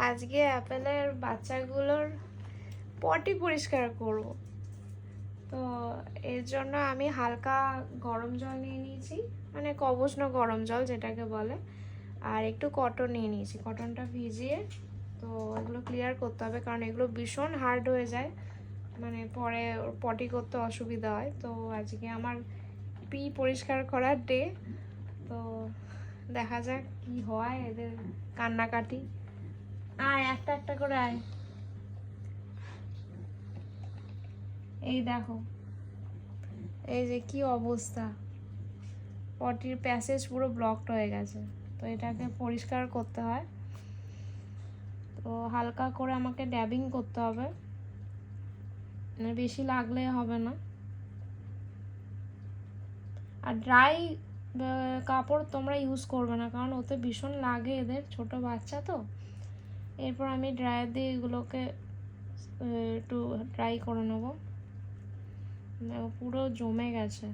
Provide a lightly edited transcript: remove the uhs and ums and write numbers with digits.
আজকে অ্যাপেলের বাচ্চাগুলোর পটি পরিষ্কার করব। তো এর জন্য আমি হালকা গরম জল নিয়ে নিয়েছি, মানে কবুষ্ণ গরম জল যেটাকে বলে, আর একটু কটন নিয়ে নিয়েছি। কটনটা ভিজিয়ে তো এগুলো ক্লিয়ার করতে হবে, কারণ এগুলো ভীষণ হার্ড হয়ে যায়, মানে পরে পটি করতে অসুবিধা হয়। তো আজকে আমার পি পরিষ্কার করার ডে, তো দেখা যাক কি হয় এদের কান্নাকাটি। আয় একটা একটা করে আয়। এই দেখো, এই যে কি অবস্থা, পটির প্যাসেজ পুরো ব্লকড হয়ে গেছে। তো এটাকে পরিষ্কার করতে হয়, তো হালকা করে আমাকে ড্যাবিং করতে হবে, মানে বেশি লাগলে হবে না। আর ড্রাই কাপড় তোমরা ইউজ করবে না, কারণ ওতে ভীষণ লাগে, এদের ছোট বাচ্চা তো। এরপর আমি ড্রায়ার দিয়ে এগুলোকে একটু ড্রাই করে নেবো। পুরো জমে গেছে।